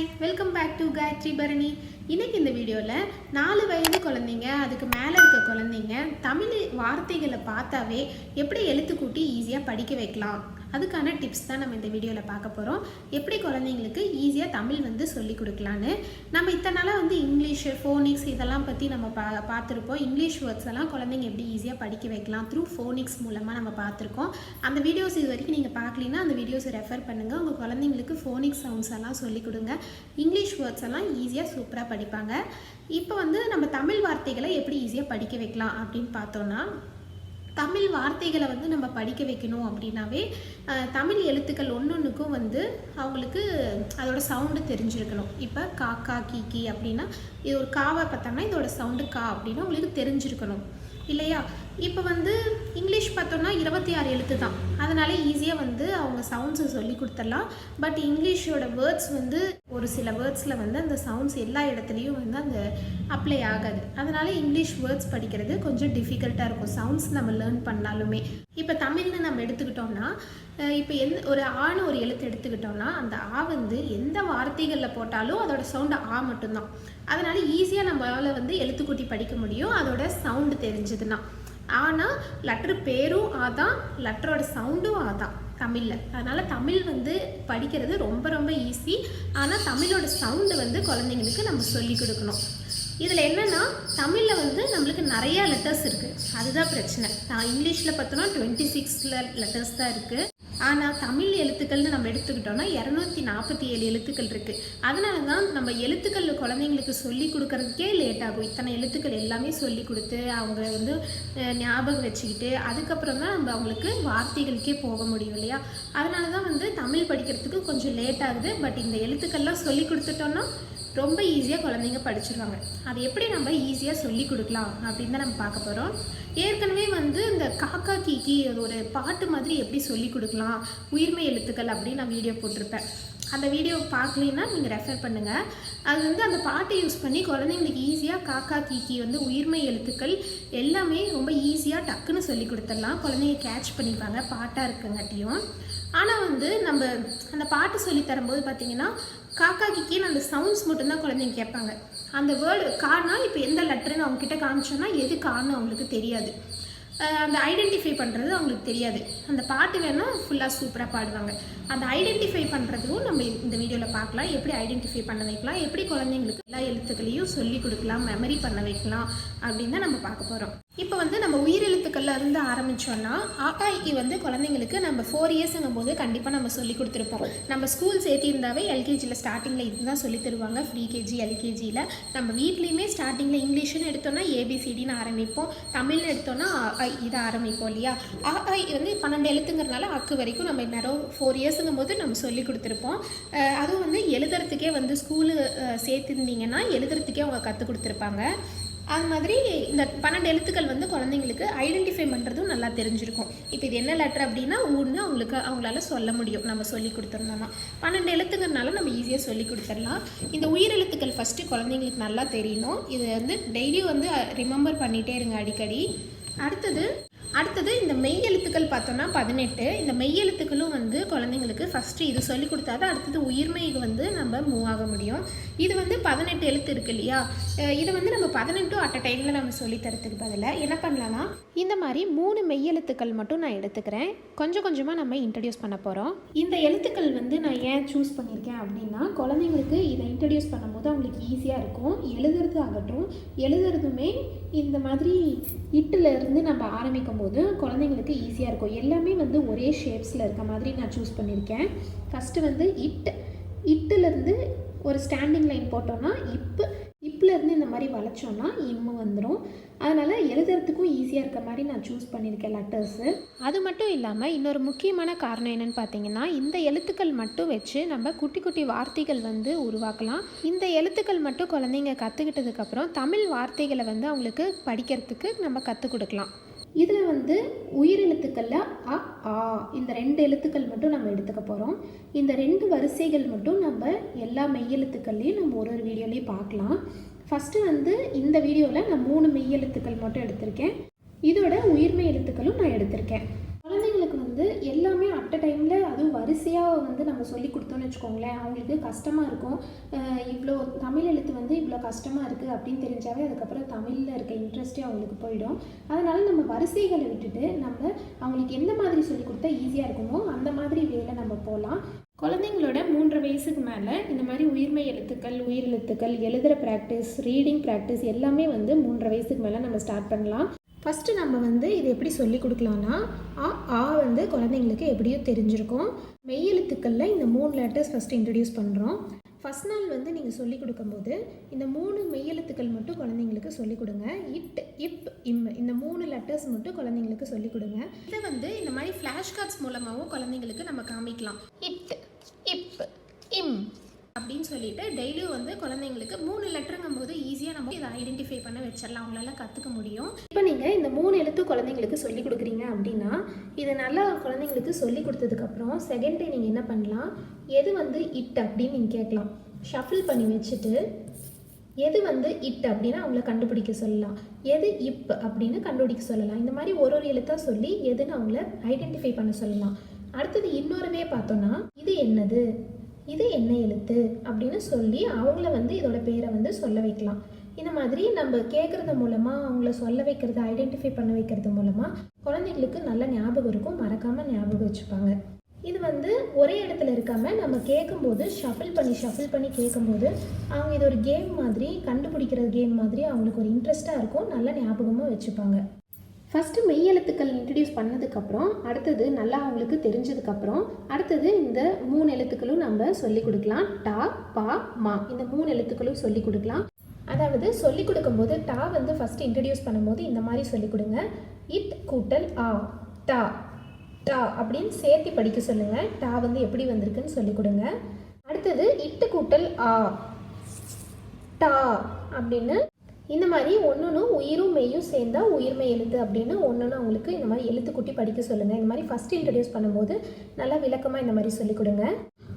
Hi, welcome back to Gayathri Bharani. இன்றைக்கி இந்த வீடியோவில் 4 வயது குழந்தைங்க, அதுக்கு மேலே இருக்க குழந்தைங்க தமிழ் வார்த்தைகளை பார்த்தாவே எப்படி எழுத்துக்கூட்டி ஈஸியாக படிக்க வைக்கலாம், அதுக்கான டிப்ஸ் தான் நம்ம இந்த வீடியோவில் பார்க்க போகிறோம். எப்படி குழந்தைங்களுக்கு ஈஸியாக தமிழ் சொல்லி கொடுக்கலான்னு. நம்ம இத்தனை நாளாக இங்கிலீஷு, ஃபோனிக்ஸ் இதெல்லாம் பற்றி நம்ம பார்த்துருப்போம். இங்கிலீஷ் வேர்ட்ஸ் எல்லாம் குழந்தைங்க எப்படி ஈஸியாக படிக்க வைக்கலாம் த்ரூ ஃபோனிக்ஸ் மூலமாக நம்ம பார்த்துருக்கோம். அந்த வீடியோஸ் இது வரைக்கும் நீங்கள் பார்க்கலன்னா அந்த வீடியோஸை ரெஃபர் பண்ணுங்கள். உங்கள் குழந்தைங்களுக்கு ஃபோனிக்ஸ் சவுண்ட்ஸ் எல்லாம் சொல்லிக் கொடுங்க. இங்கிலீஷ் வேர்ட்ஸ் எல்லாம் ஈஸியாக சூப்பராக படிப்பாங்க. இப்போ நம்ம தமிழ் வார்த்தைகளை எப்படி ஈஸியாக படிக்க வைக்கலாம் அப்படின்னு பார்த்தோன்னா, தமிழ் வார்த்தைகளை நம்ம படிக்க வைக்கணும் அப்படின்னாவே தமிழ் எழுத்துக்கள் ஒன்றுக்கும் அவங்களுக்கு அதோட சவுண்டு தெரிஞ்சிருக்கணும். இப்போ காக்கா கீக்கி அப்படின்னா இது ஒரு காவை பார்த்தோம்னா இதோட சவுண்டு கா அப்படின்னா உங்களுக்கு தெரிஞ்சிருக்கணும் இல்லையா? இப்போ இங்கிலீஷ் பார்த்தோன்னா 26 எழுத்து தான், அதனால ஈஸியாக அவங்க சவுண்ட்ஸை சொல்லி கொடுத்துடலாம். பட் இங்கிலீஷோட வேர்ட்ஸ் ஒரு சில வேர்ட்ஸில் அந்த சவுண்ட்ஸ் எல்லா இடத்துலையும் அந்த அப்ளை ஆகாது. அதனால இங்கிலீஷ் வேர்ட்ஸ் படிக்கிறது கொஞ்சம் டிஃபிகல்ட்டாக இருக்கும், சவுண்ட்ஸ் நம்ம லேர்ன் பண்ணாலுமே. இப்போ தமிழ்னு நம்ம எடுத்துக்கிட்டோம்னா, இப்போ ஒரு ஆன்னு ஒரு எழுத்து எடுத்துக்கிட்டோம்னா அந்த ஆ எந்த வார்த்தைகளில் போட்டாலும் அதோட சவுண்டு ஆ மட்டும்தான். அதனால ஈஸியாக நம்மளால் எழுத்துக்கூட்டி படிக்க முடியும் அதோட சவுண்டு தெரிஞ்சதுன்னா. ஆனால் லெட்ரு பேரும் ஆதான், லெட்டரோட சவுண்டும் ஆதான் தமிழில். அதனால் தமிழ் படிக்கிறது ரொம்ப ரொம்ப ஈஸி. ஆனால் தமிழோட சவுண்டு குழந்தைங்களுக்கு நம்ம சொல்லி கொடுக்கணும். இதில் என்னென்னா, தமிழில் நம்மளுக்கு நிறையா லெட்டர்ஸ் இருக்குது, அதுதான் பிரச்சனை. இங்கிலீஷில் பார்த்தோன்னா 26 லெட்டர்ஸ் தான் இருக்குது. ஆனால் தமிழ் எழுத்துக்கள்னு நம்ம எடுத்துக்கிட்டோன்னா 247 எழுத்துக்கள் இருக்குது. அதனால தான் நம்ம எழுத்துக்கள் குழந்தைங்களுக்கு சொல்லி கொடுக்கறதுக்கே லேட் ஆகும். இத்தனை எழுத்துக்கள் எல்லாமே சொல்லி கொடுத்து அவங்க ஞாபகம் வச்சுக்கிட்டு அதுக்கப்புறம் தான் நம்ம அவங்களுக்கு வார்த்தைகளுக்கே போக முடியும் இல்லையா? அதனால தான் தமிழ் படிக்கிறதுக்கு கொஞ்சம் லேட் ஆகுது. பட் இந்த எழுத்துக்கள்லாம் சொல்லி கொடுத்துட்டோன்னா ரொம்ப ஈஸியாக குழந்தைங்க படிச்சிருவாங்க. அது எப்படி நம்ம ஈஸியாக சொல்லி கொடுக்கலாம் அப்படின்னு தான் நம்ம பார்க்க போகிறோம். ஏற்கனவே இந்த காக்கா கீக்கி ஒரு பாட்டு மாதிரி எப்படி சொல்லி கொடுக்கலாம் உயிர்மை எழுத்துக்கள் அப்படின்னு நான் வீடியோ போட்டிருப்பேன். அந்த வீடியோ பார்க்கலன்னா நீங்கள் ரெஃபர் பண்ணுங்கள். அது அந்த பாட்டை யூஸ் பண்ணி குழந்தைங்களுக்கு ஈஸியாக காக்கா கீக்கி உயிர்மை எழுத்துக்கள் எல்லாமே ரொம்ப ஈஸியாக டக்குன்னு சொல்லி கொடுத்துடலாம். குழந்தைங்க கேட்ச் பண்ணிப்பாங்க பாட்டாக இருக்குங்காட்டியும். ஆனால் நம்ம அந்த பாட்டு சொல்லி தரும்போது பார்த்திங்கன்னா காக்கா கிக்கின்னு அந்த சவுண்ட்ஸ் மட்டும்தான் குழந்தைங்க கேட்பாங்க. அந்த வேர்டு கானா இப்போ எந்த லெட்டருன்னு அவங்கக்கிட்ட காமிச்சோன்னா எது கான்னு அவங்களுக்கு தெரியாது. அந்த ஐடென்டிஃபை பண்ணுறது அவங்களுக்கு தெரியாது. அந்த பாட்டு வேணால் ஃபுல்லாக சூப்பராக பாடுவாங்க. அந்த ஐடென்டிஃபை பண்ணுறதும் நம்ம இந்த வீடியோவில் பார்க்கலாம். எப்படி ஐடென்டிஃபை பண்ண வைக்கலாம், எப்படி குழந்தைங்களுக்கு எல்லா எழுத்துக்களையும் சொல்லி கொடுக்கலாம், மெமரி பண்ண வைக்கலாம் அப்படின்னு தான் நம்ம பார்க்க போகிறோம். இப்போ நம்ம உயிரெழுத்துக்கள்ல இருந்து ஆரம்பித்தோன்னா ஆகாய்க்கு குழந்தைங்களுக்கு நம்ம 4 இயர்ஸுங்கும் போது கண்டிப்பாக நம்ம சொல்லி கொடுத்துருப்போம். நம்ம ஸ்கூல் சேர்த்திருந்தாவே எல்கேஜியில் ஸ்டார்டிங்கில் இதுதான் சொல்லி தருவாங்க. ஃப்ரீ கேஜி எல்கேஜியில் நம்ம வீட்லேயுமே ஸ்டார்டிங்கில் இங்கிலீஷ்னு எடுத்தோன்னா ஏபிசிடின்னு ஆரம்பிப்போம், தமிழ்னு எடுத்தோன்னா இதை ஆரம்பிப்போம் இல்லையா? ஆகாய் 12 எழுத்துங்கிறதுனால அக்கு வரைக்கும் நம்ம நேரம் 4 இயர்ஸுங்கும் போது நம்ம சொல்லி கொடுத்துருப்போம். அதுவும் எழுதுறதுக்கே ஸ்கூலு சேர்த்துருந்தீங்கன்னா எழுதுறதுக்கே அவங்க கற்றுக் கொடுத்துருப்பாங்க. அது மாதிரி இந்த 12 எழுத்துக்கள் குழந்தைங்களுக்கு ஐடென்டிஃபை பண்ணுறதும் நல்லா தெரிஞ்சிருக்கும். இப்போ இது என்ன லெட்டர் அப்படின்னா ஊன்னு அவங்களால சொல்ல முடியும் நம்ம சொல்லி கொடுத்துருந்தோம்னா. 12 எழுத்துங்கிறதுனால நம்ம ஈஸியாக சொல்லி கொடுத்துடலாம். இந்த உயிரெழுத்துக்கள் ஃபஸ்ட்டு குழந்தைங்களுக்கு நல்லா தெரியணும். இது டெய்லியும் ரிமெம்பர் பண்ணிகிட்டே இருங்க அடிக்கடி. அடுத்தது இந்த மெய் எழுத்துக்கள் பார்த்தோன்னா 18. இந்த மெய் எழுத்துக்களும் குழந்தைங்களுக்கு ஃபஸ்ட்டு இது சொல்லி கொடுத்தா தான் அடுத்தது உயிர்மைக்கு நம்ம மூவ் ஆக முடியும். இது 18 எழுத்து இருக்குது இல்லையா? இதை நம்ம 18 அட் அ டைமில் நம்ம சொல்லித்தரத்துக்கு பதிலாக என்ன பண்ணலான்னா, இந்த மாதிரி 3 மெய் எழுத்துக்கள் மட்டும் நான் எடுத்துக்கிறேன். கொஞ்சம் கொஞ்சமாக நம்ம இன்ட்ரடியூஸ் பண்ண போகிறோம். இந்த எழுத்துக்கள் நான் ஏன் சூஸ் பண்ணியிருக்கேன் அப்படின்னா, குழந்தைங்களுக்கு இதை இன்ட்ரடியூஸ் பண்ணும்போது அவங்களுக்கு ஈஸியாக இருக்கும். எழுதுறது ஆகட்டும், எழுதுறதுமே இந்த மாதிரி இருந்து நம்ம ஆரம்பிக்கும் போது குழந்தைங்களுக்கு ஈஸியாக இருக்கும். எல்லாமே ஒரே ஷேப்ஸில் இருக்க மாதிரி நான் சூஸ் பண்ணியிருக்கேன். ஃபஸ்ட்டு இட்டுலேருந்து ஒரு ஸ்டாண்டிங் லைன் போட்டோன்னா இப்பிலேருந்து இந்த மாதிரி வளைச்சோன்னா இம்மு வந்துடும். அதனால் எழுதுறதுக்கும் ஈஸியாக இருக்க மாதிரி நான் சூஸ் பண்ணியிருக்கேன் லெட்டர்ஸு. அது மட்டும் இல்லாமல் இன்னொரு முக்கியமான காரணம் என்னென்னு பார்த்தீங்கன்னா, இந்த எழுத்துக்கள் மட்டும் வச்சு நம்ம குட்டி குட்டி வார்த்தைகள் உருவாக்கலாம். இந்த எழுத்துக்கள் மட்டும் குழந்தைங்க கற்றுக்கிட்டதுக்கப்புறம் தமிழ் வார்த்தைகளை அவங்களுக்கு படிக்கிறதுக்கு நம்ம கற்றுக் கொடுக்கலாம். இதில் உயிரெழுத்துக்களில் அ ஆ இந்த 2 எழுத்துக்கள் மட்டும் நம்ம எடுத்துக்க போகிறோம். இந்த 2 வரிசைகள் மட்டும் நம்ம எல்லா மெய்யெழுத்துக்கள்லையும் நம்ம ஒரு வீடியோலையும் பார்க்கலாம். ஃபஸ்ட்டு இந்த வீடியோவில் நான் 3 மெய்யெழுத்துக்கள் மட்டும் எடுத்திருக்கேன். இதோட உயிர்மெய் எழுத்துக்களும் நான் எடுத்திருக்கேன். குழந்தைங்களுக்கு எல்லாமே அட் அ டைமில் அதுவும் வரிசையாக வந்து நம்ம சொல்லி கொடுத்தோன்னு வச்சுக்கோங்களேன், அவங்களுக்கு கஷ்டமாக இருக்கும். இவ்வளோ தமிழ் எழுத்து வந்து இவ்வளோ கஷ்டமாக இருக்குது அப்படின்னு தெரிஞ்சாவே அதுக்கப்புறம் தமிழில் இருக்க இன்ட்ரெஸ்ட்டே அவங்களுக்கு போயிடும். அதனால் நம்ம வரிசைகளை விட்டுட்டு நம்ம அவங்களுக்கு எந்த மாதிரி சொல்லி கொடுத்தா ஈஸியாக இருக்குமோ அந்த மாதிரி வேலை நம்ம போகலாம். குழந்தைங்களோட 3 வயசுக்கு மேலே இந்த மாதிரி உயிர்மெய் எழுத்துக்கள், உயிரெழுத்துக்கள், எழுதுகிற ப்ராக்டிஸ், ரீடிங் ப்ராக்டிஸ் எல்லாமே வந்து 3 வயசுக்கு மேலே நம்ம ஸ்டார்ட் பண்ணலாம். ஃபஸ்ட்டு நம்ம வந்து இது எப்படி சொல்லி கொடுக்கலான்னா, ஆ வந்து குழந்தைங்களுக்கு எப்படியோ தெரிஞ்சிருக்கும். மெய் எழுத்துக்களில் இந்த 3 லெட்டர்ஸ் ஃபஸ்ட்டு இன்ட்ரடியூஸ் பண்ணுறோம். ஃபஸ்ட் நாள் வந்து நீங்கள் சொல்லிக் கொடுக்கும்போது இந்த 3 மெய்யெழுத்துக்கள் மட்டும் குழந்தைங்களுக்கு சொல்லிக் கொடுங்க. இட், இப், இம் இந்த 3 லெட்டர்ஸ் மட்டும் குழந்தைங்களுக்கு சொல்லிக் கொடுங்க. இதை வந்து இந்த மாதிரி ஃப்ளாஷ் கார்ட்ஸ் மூலமாகவும் குழந்தைங்களுக்கு நம்ம காமிக்கலாம். இட், இப், இம் அப்படின்னு சொல்லிட்டு டெய்லியும் வந்து குழந்தைங்களுக்கு 3 லெட்டருங்கும் போது ஈஸியாக நம்ம இதை ஐடென்டிஃபை பண்ண வச்சிடலாம், அவங்களால கற்றுக்க முடியும். இப்போ நீங்கள் இந்த 3 எழுத்து குழந்தைங்களுக்கு சொல்லிக் கொடுக்குறீங்க அப்படின்னா இது நல்லா குழந்தைங்களுக்கு சொல்லி கொடுத்ததுக்கப்புறம் செகண்ட் டே நீங்கள் என்ன பண்ணலாம், எது வந்து இட் அப்படின்னு நீங்கள் கேட்கலாம். ஷஃபில் பண்ணி வச்சுட்டு எது வந்து இட் அப்படின்னா அவங்கள கண்டுபிடிக்க சொல்லலாம், எது இப் அப்படின்னு கண்டுபிடிக்க சொல்லலாம். இந்த மாதிரி ஒரு எழுத்தாக சொல்லி எதுன்னு அவங்கள ஐடென்டிஃபை பண்ண சொல்லலாம். அடுத்தது இன்னொருவே பார்த்தோன்னா இது என்னது, இது என்ன எழுத்து அப்படின்னு சொல்லி அவங்கள வந்து இதோட பேரை வந்து சொல்ல வைக்கலாம். இந்த மாதிரி நம்ம கேட்குறது மூலமாக அவங்கள சொல்ல வைக்கிறது, ஐடென்டிஃபை பண்ண வைக்கிறது மூலமாக குழந்தைங்களுக்கு நல்ல ஞாபகம் இருக்கும், மறக்காமல் ஞாபகம் வச்சுப்பாங்க. இது வந்து ஒரே இடத்துல இருக்காமல் நம்ம கேட்கும்போது ஷஃபில் பண்ணி கேட்கும்போது அவங்க இது ஒரு கேம் மாதிரி, கண்டுபிடிக்கிற கேம் மாதிரி அவங்களுக்கு ஒரு இன்ட்ரெஸ்ட்டாக இருக்கும், நல்ல ஞாபகமாக வச்சுப்பாங்க. ஃபஸ்ட்டு மெய் எழுத்துக்கள் இன்ட்ரடியூஸ் பண்ணதுக்கப்புறம் அடுத்தது நல்லா அவங்களுக்கு தெரிஞ்சதுக்கப்புறம் அடுத்தது இந்த 3 எழுத்துக்களும் நம்ம சொல்லிக் கொடுக்கலாம். டா, பா, மா இந்த 3 எழுத்துக்களும் சொல்லிக் கொடுக்கலாம். அதாவது சொல்லிக் கொடுக்கும்போது டா வந்து ஃபஸ்ட்டு இன்ட்ரடியூஸ் பண்ணும்போது இந்த மாதிரி சொல்லிக் கொடுங்க. இட் கூட்டல் ஆ, டா, டா அப்படின்னு சேர்த்து படிக்க சொல்லுங்கள். டா வந்து எப்படி வந்திருக்குன்னு சொல்லிக் கொடுங்க. அடுத்தது இட்டு கூட்டல் ஆ, டா அப்படின்னு இந்த மாதிரி ஒன்று உயிரும் மெய்யும் சேர்ந்தா உயிர்மெய் எழுத்து அப்படின்னு ஒன்று அவங்களுக்கு இந்த மாதிரி எழுத்துக்குட்டி படிக்க சொல்லுங்கள். இந்த மாதிரி ஃபஸ்ட் இன்ட்ரடியூஸ் பண்ணும்போது நல்லா விளக்கமாக இந்த மாதிரி சொல்லிக் கொடுங்க.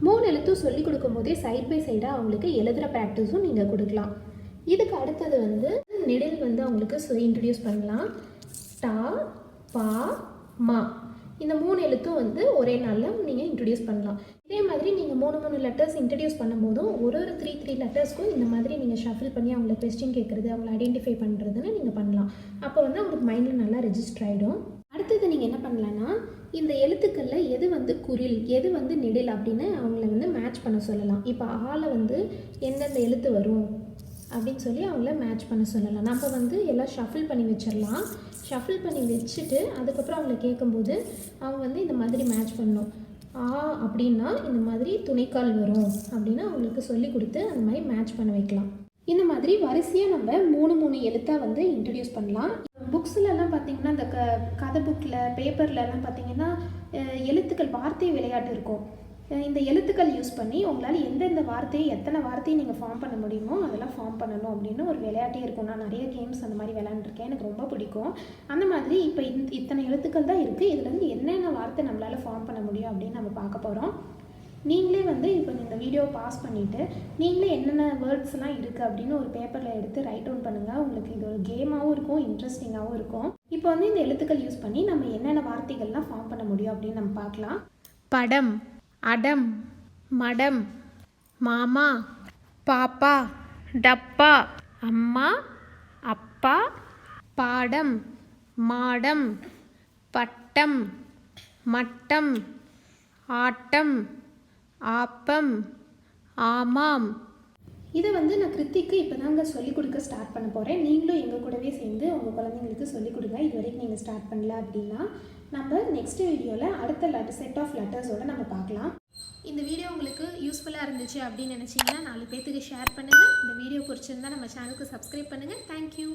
3 எழுத்தும் சொல்லிக் கொடுக்கும்போதே சைட் பை சைடாக அவங்களுக்கு எழுதுகிற ப்ராக்டிஸும் நீங்கள் கொடுக்கலாம். இதுக்கு அடுத்தது வந்து நெடில் வந்து அவங்களுக்கு இன்ட்ரடியூஸ் பண்ணலாம். டா, பா, மா இந்த 3 எழுத்தும் வந்து ஒரே நாளில் நீங்கள் இன்ட்ரடியூஸ் பண்ணலாம். இதே மாதிரி நீங்கள் 3 லெட்டர்ஸ் இன்ட்ரடியூஸ் பண்ணும்போதும் ஒரு 3 லெட்டர்ஸ்க்கும் இந்த மாதிரி நீங்கள் ஷஃபில் பண்ணி அவங்கள கொஸ்டின் கேட்குறது, அவங்கள ஐடென்டிஃபை பண்ணுறதுன்னு நீங்கள் பண்ணலாம். அப்போ வந்து அவங்களுக்கு மைண்டில் நல்லா ரெஜிஸ்டர் ஆகிடும். அடுத்தது நீங்கள் என்ன பண்ணலான்னா, இந்த எழுத்துக்களில் எது வந்து குரில், எது வந்து நெடில் அப்படின்னு அவங்கள வந்து மேட்ச் பண்ண சொல்லலாம். இப்போ ஆள வந்து எந்தெந்த எழுத்து வரும் அப்படின்னு சொல்லி அவங்கள மேட்ச் பண்ண சொல்லலாம். நம்ம வந்து எல்லாம் ஷஃபில் பண்ணி வச்சிடலாம். ஷஃபில் பண்ணி வச்சுட்டு அதுக்கப்புறம் அவங்கள கேட்கும்போது அவங்க வந்து இந்த மாதிரி மேட்ச் பண்ணணும். ஆ அப்படின்னா இந்த மாதிரி துணைக்கால் வரும் அப்படின்னு அவங்களுக்கு சொல்லி கொடுத்து அந்த மாதிரி மேட்ச் பண்ண வைக்கலாம். இந்த மாதிரி வரிசையாக நம்ம 3 எழுத்தாக வந்து இன்ட்ரடியூஸ் பண்ணலாம். புக்ஸ்லலாம் பார்த்திங்கன்னா இந்த கதை புக்கில், பேப்பர்லலாம் பார்த்திங்கன்னா எழுத்துக்கள் வார்த்தை விளையாட்டு இருக்கும். இந்த எழுத்துக்கள் யூஸ் பண்ணி உங்களால் எந்தெந்த வார்த்தையை எத்தனை வார்த்தையை நீங்கள் ஃபார்ம் பண்ண முடியுமோ அதெல்லாம் ஃபார்ம் பண்ணணும் அப்படின்னு ஒரு விளையாட்டே இருக்கும். நான் நிறைய கேம்ஸ் அந்த மாதிரி விளையாண்டுருக்கேன், எனக்கு ரொம்ப பிடிக்கும். அந்த மாதிரி இப்போ இத்தனை எழுத்துக்கள் தான் இருக்குது, இதுலேருந்து என்னென்ன வார்த்தை நம்மளால் ஃபார்ம் பண்ண முடியும் அப்படின்னு நம்ம பார்க்க போகிறோம். நீங்களே வந்து இப்போ இந்த வீடியோவை பாஸ் பண்ணிவிட்டு நீங்களே என்னென்ன வேர்ட்ஸ்லாம் இருக்குது அப்படின்னு ஒரு பேப்பரில் எடுத்து ரைட் டவுன் பண்ணுங்கள். உங்களுக்கு இது ஒரு கேமாகவும் இருக்கும், இன்ட்ரெஸ்டிங்காகவும் இருக்கும். இப்போ வந்து இந்த எழுத்துக்கள் யூஸ் பண்ணி நம்ம என்னென்ன வார்த்தைகள்லாம் ஃபார்ம் பண்ண முடியும் அப்படின்னு நம்ம பார்க்கலாம். படம், அடம், மடம், மாமா, பாப்பா, டப்பா, அம்மா, அப்பா, பாடம், மாடம், பட்டம், மட்டம், ஆட்டம், ஆப்பம், ஆமாம். இதை வந்து நான் கிருத்திக்கு இப்போ தாங்க சொல்லிக் கொடுக்க ஸ்டார்ட் பண்ண போகிறேன். நீங்களும் எங்கள் கூடவே சேர்ந்து உங்கள் குழந்தைங்களுக்கு சொல்லிக் கொடுங்க. இது வரைக்கும் நீங்கள் ஸ்டார்ட் பண்ணல அப்படின்னா நம்ம நெக்ஸ்ட் வீடியோவில் அடுத்த செட் ஆஃப் லெட்டர்ஸோடு நம்ம பார்க்கலாம். இந்த வீடியோ உங்களுக்கு யூஸ்ஃபுல்லாக இருந்துச்சு அப்படின்னு நினச்சிங்கன்னா 4 பேர்த்துக்கு ஷேர் பண்ணுங்கள். இந்த வீடியோ பிடிச்சிருந்தா நம்ம சேனலுக்கு சப்ஸ்கிரைப் பண்ணுங்கள். தேங்க்யூ.